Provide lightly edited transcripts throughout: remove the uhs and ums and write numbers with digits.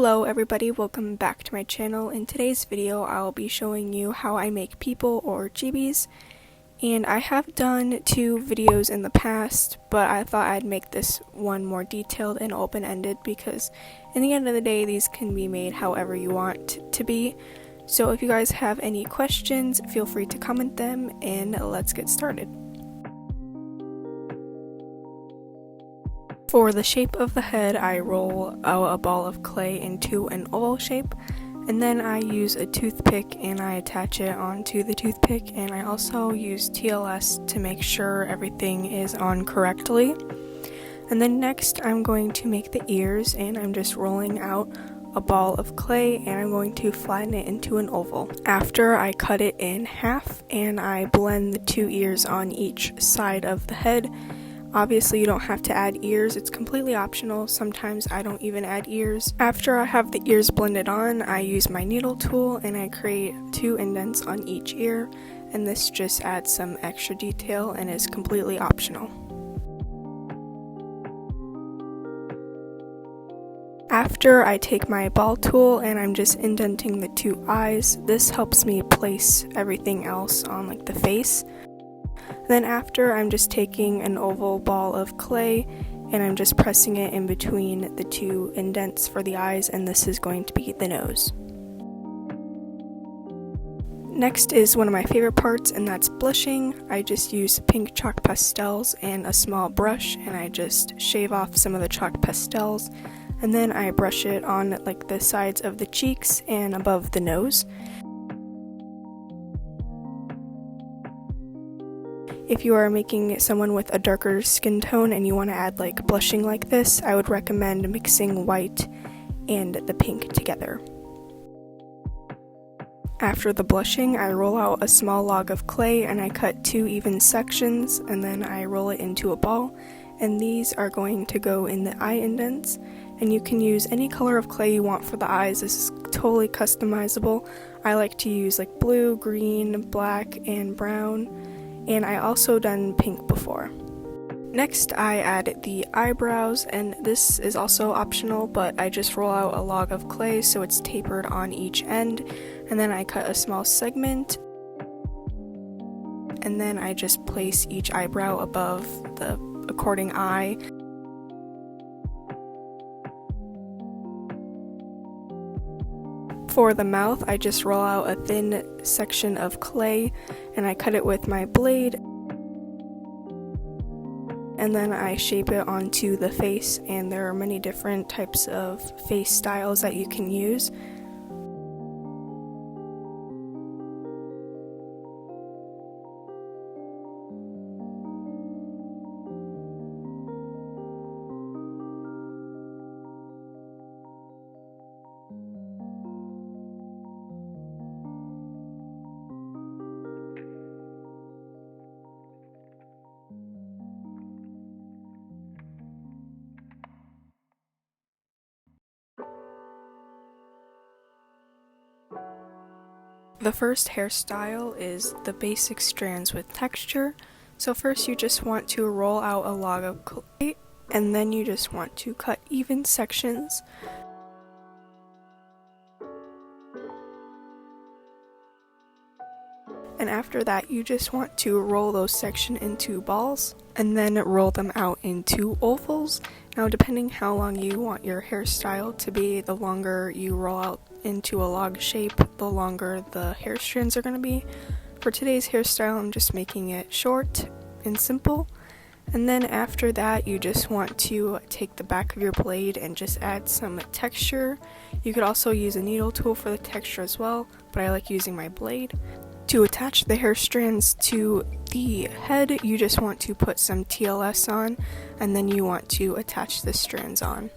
Hello everybody, welcome back to my channel. In today's video I'll be showing you how I make people or chibis, and I have done 2 videos in the past, but I thought I'd make this one more detailed and open-ended because in the end of the day these can be made however you want to be. So if you guys have any questions, feel free to comment them and let's get started. For the shape of the head, I roll out a ball of clay into an oval shape, and then I use a toothpick and I attach it onto the toothpick, and I also use TLS to make sure everything is on correctly. And then next I'm going to make the ears, and I'm just rolling out a ball of clay and I'm going to flatten it into an oval. After I cut it in half and I blend the 2 ears on each side of the head. Obviously you don't have to add ears, it's completely optional. Sometimes I don't even add ears. After I have the ears blended on, I use my needle tool and I create 2 indents on each ear, and this just adds some extra detail and is completely optional. After I take my ball tool and I'm just indenting the 2 eyes, this helps me place everything else on like the face. Then after, I'm just taking an oval ball of clay and I'm just pressing it in between the 2 indents for the eyes, and this is going to be the nose. Next is one of my favorite parts, and that's blushing. I just use pink chalk pastels and a small brush, and I just shave off some of the chalk pastels, and then I brush it on like the sides of the cheeks and above the nose. If you are making someone with a darker skin tone and you want to add like blushing like this, I would recommend mixing white and the pink together. After the blushing, I roll out a small log of clay and I cut 2 even sections, and then I roll it into a ball, and these are going to go in the eye indents, and you can use any color of clay you want for the eyes. This is totally customizable. I like to use like blue, green, black, and brown. And I also done pink before. Next I add the eyebrows, and this is also optional, but I just roll out a log of clay so it's tapered on each end, and then I cut a small segment, and then I just place each eyebrow above the according eye. For the mouth, I just roll out a thin section of clay and I cut it with my blade, and then I shape it onto the face, and there are many different types of face styles that you can use. The first hairstyle is the basic strands with texture. So first you just want to roll out a log of clay, and then you just want to cut even sections. And after that you just want to roll those sections into balls and then roll them out into ovals. Now depending how long you want your hairstyle to be, the longer you roll out into a log shape, the longer the hair strands are going to be. For today's hairstyle I'm just making it short and simple. And then after that you just want to take the back of your blade and just add some texture. You could also use a needle tool for the texture as well, but I like using my blade. To attach the hair strands to the head, you just want to put some TLS on, and then you want to attach the strands on.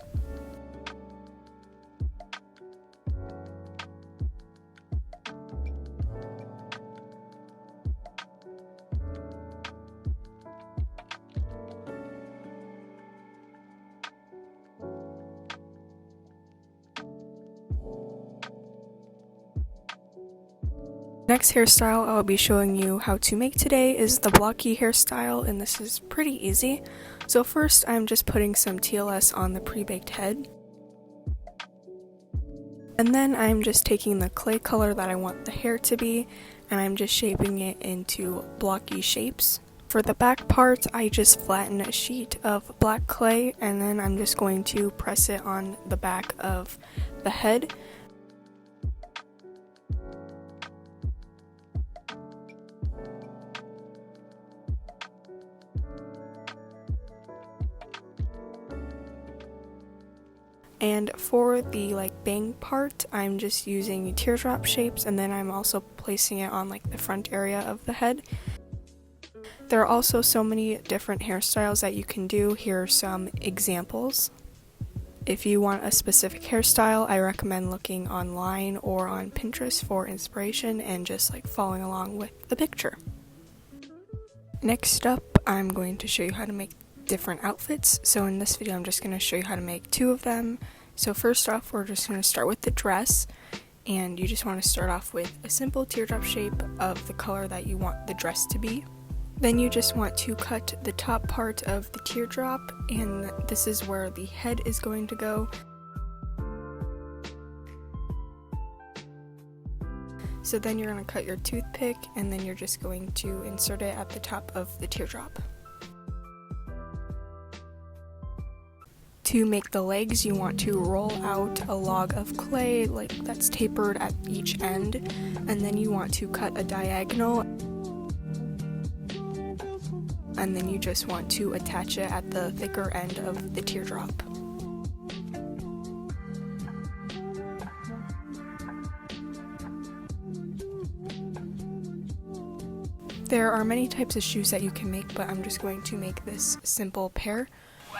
Next hairstyle I'll be showing you how to make today is the Blocky hairstyle, and this is pretty easy. So first I'm just putting some TLS on the pre-baked head. And then I'm just taking the clay color that I want the hair to be, and I'm just shaping it into blocky shapes. For the back part, I just flatten a sheet of black clay, and then I'm just going to press it on the back of the head. And for the bang part, I'm just using teardrop shapes, and then I'm also placing it on the front area of the head. There are also so many different hairstyles that you can do. Here are some examples. If you want a specific hairstyle, I recommend looking online or on Pinterest for inspiration and just following along with the picture. Next up, I'm going to show you how to make different outfits. So in this video, I'm just going to show you how to make 2 of them. So first off, we're just going to start with the dress, and you just want to start off with a simple teardrop shape of the color that you want the dress to be. Then you just want to cut the top part of the teardrop, and this is where the head is going to go. So then you're going to cut your toothpick, and then you're just going to insert it at the top of the teardrop. To make the legs, you want to roll out a log of clay that's tapered at each end, and then you want to cut a diagonal, and then you just want to attach it at the thicker end of the teardrop. There are many types of shoes that you can make, but I'm just going to make this simple pair.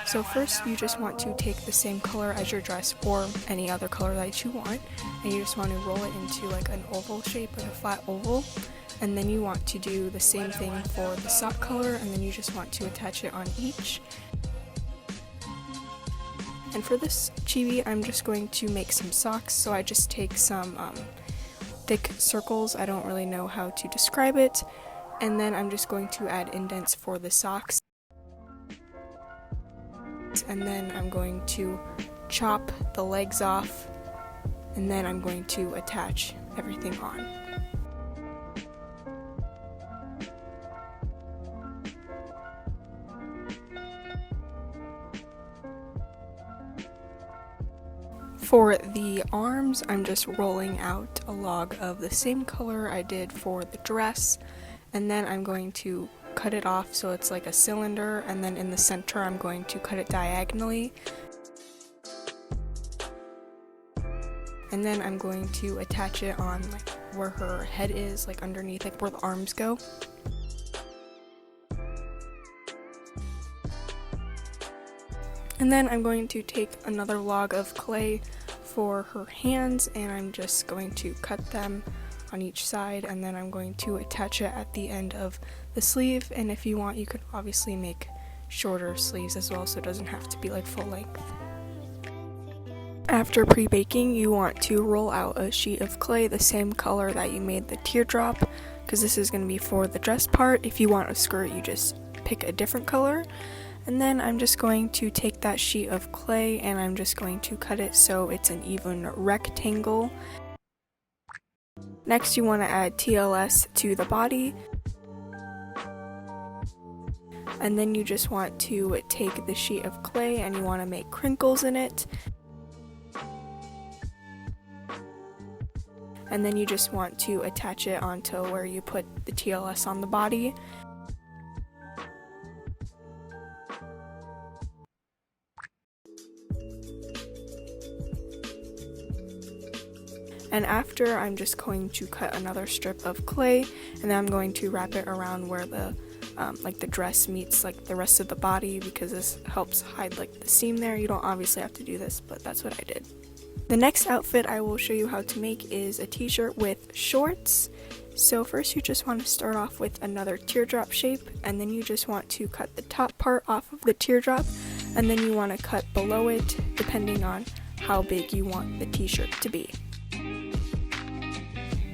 So first, you just want to take the same color as your dress, or any other color that you want, and you just want to roll it into an oval shape, a flat oval. And then you want to do the same thing for the sock color, and then you just want to attach it on each. And for this chibi, I'm just going to make some socks, so I just take some thick circles, I don't really know how to describe it, and then I'm just going to add indents for the socks. And then I'm going to chop the legs off, and then I'm going to attach everything on. For the arms, I'm just rolling out a log of the same color I did for the dress, and then I'm going to cut it off so it's like a cylinder, and then in the center I'm going to cut it diagonally, and then I'm going to attach it on where her head is, underneath where the arms go. And then I'm going to take another log of clay for her hands, and I'm just going to cut them on each side, and then I'm going to attach it at the end of the sleeve. And if you want, you could obviously make shorter sleeves as well, so it doesn't have to be full length. After pre-baking, you want to roll out a sheet of clay the same color that you made the teardrop, because this is going to be for the dress part. If you want a skirt, you just pick a different color. And then I'm just going to take that sheet of clay, and I'm just going to cut it so it's an even rectangle. Next, you want to add TLS to the body, and then you just want to take the sheet of clay and you want to make crinkles in it, and then you just want to attach it onto where you put the TLS on the body. And after, I'm just going to cut another strip of clay, and then I'm going to wrap it around where the the dress meets the rest of the body, because this helps hide the seam there. You don't obviously have to do this, but that's what I did. The next outfit I will show you how to make is a t-shirt with shorts. So first, you just want to start off with another teardrop shape, and then you just want to cut the top part off of the teardrop, and then you want to cut below it depending on how big you want the t-shirt to be.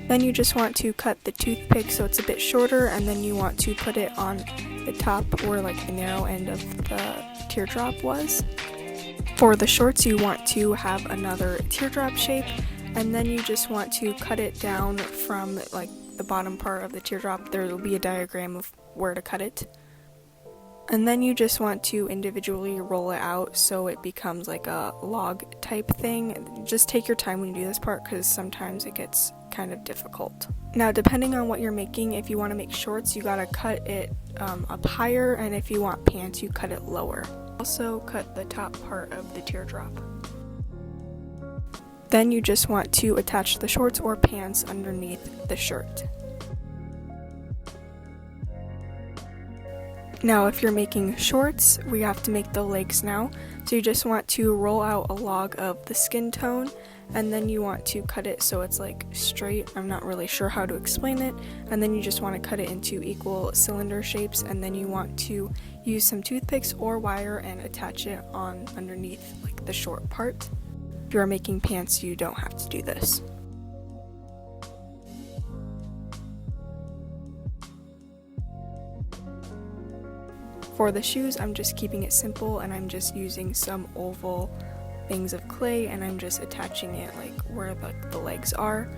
Then you just want to cut the toothpick so it's a bit shorter, and then you want to put it on the top where the narrow end of the teardrop was. For the shorts, you want to have another teardrop shape, And then you just want to cut it down from like the bottom part of the teardrop. There will be a diagram of where to cut it. And then you just want to individually roll it out so it becomes like a log type thing. Just take your time when you do this part because sometimes it gets kind of difficult. Now, depending on what you're making, if you want to make shorts, you gotta cut it up higher, and if you want pants, you cut it lower. Also, cut the top part of the teardrop. Then you just want to attach the shorts or pants underneath the shirt. Now, if you're making shorts, we have to make the legs now. So you just want to roll out a log of the skin tone, and then you want to cut it so it's like straight. I'm not really sure how to explain it. And then you just want to cut it into equal cylinder shapes, and then you want to use some toothpicks or wire and attach it on underneath like the short part. If you're making pants, you don't have to do this. For the shoes, I'm just keeping it simple, and I'm just using some oval things of clay, and I'm just attaching it like where the legs are.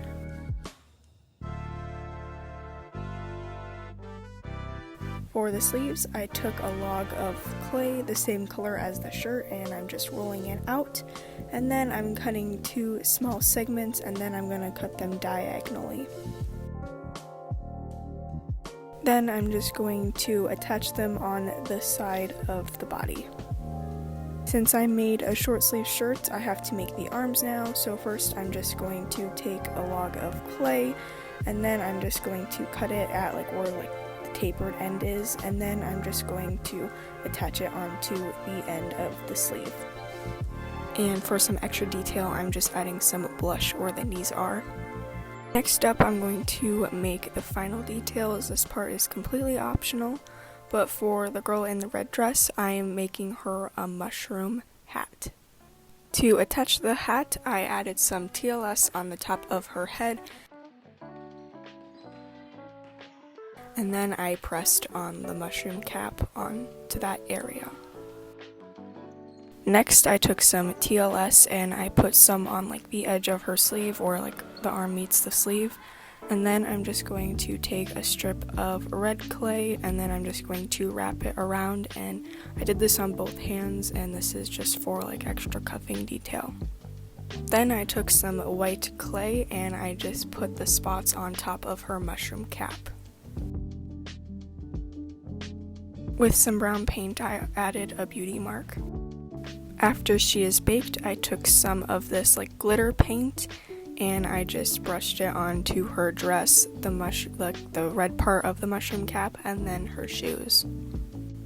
For the sleeves, I took a log of clay, the same color as the shirt, and I'm just rolling it out. And then I'm cutting 2 small segments, and then I'm going to cut them diagonally. Then I'm just going to attach them on the side of the body. Since I made a short sleeve shirt, I have to make the arms now. So first I'm just going to take a log of clay, and then I'm just going to cut it at like where like the tapered end is, and then I'm just going to attach it onto the end of the sleeve. And for some extra detail, I'm just adding some blush where the knees are. Next up, I'm going to make the final details. This part is completely optional, but for the girl in the red dress, I am making her a mushroom hat. To attach the hat, I added some TLS on the top of her head, and then I pressed on the mushroom cap onto that area. Next, I took some TLS and I put some on like the edge of her sleeve, or like the arm meets the sleeve. And then I'm just going to take a strip of red clay, and then I'm just going to wrap it around, and I did this on both hands, and this is just for like extra cuffing detail. Then I took some white clay and I just put the spots on top of her mushroom cap. With some brown paint, I added a beauty mark. After she is baked, I took some of this like glitter paint and I just brushed it onto her dress, the red part of the mushroom cap, and then her shoes.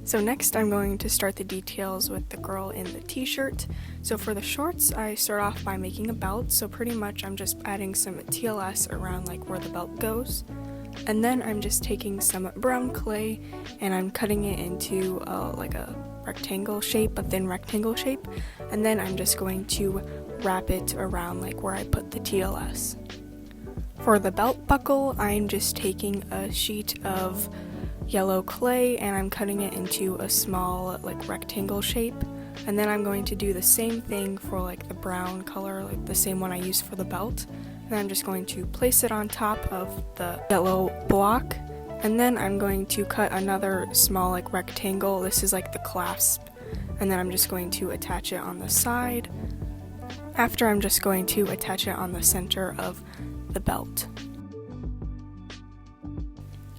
So next I'm going to start the details with the girl in the t-shirt. So for the shorts, I start off by making a belt, so pretty much I'm just adding some TLS around like where the belt goes. And then I'm just taking some brown clay and I'm cutting it into like a rectangle shape, a thin rectangle shape, and then I'm just going to wrap it around like where I put the TLS. For the belt buckle, I'm just taking a sheet of yellow clay and I'm cutting it into a small like rectangle shape, and then I'm going to do the same thing for like the brown color, like the same one I used for the belt, and I'm just going to place it on top of the yellow block. And then I'm going to cut another small like rectangle. This is like the clasp, and then I'm just going to attach it on the side. After, I'm just going to attach it on the center of the belt.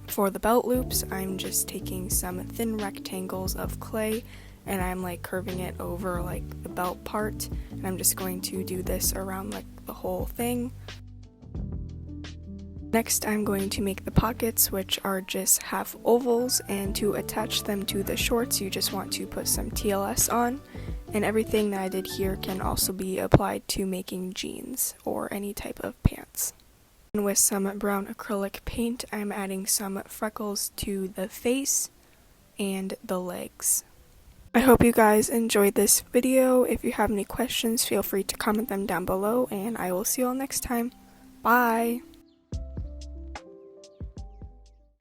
For the belt loops, I'm just taking some thin rectangles of clay and I'm like curving it over like the belt part, and I'm just going to do this around like the whole thing. Next, I'm going to make the pockets, which are just half ovals, and to attach them to the shorts, you just want to put some TLS on, and everything that I did here can also be applied to making jeans or any type of pants. And with some brown acrylic paint, I'm adding some freckles to the face and the legs. I hope you guys enjoyed this video. If you have any questions, feel free to comment them down below, and I will see you all next time. Bye!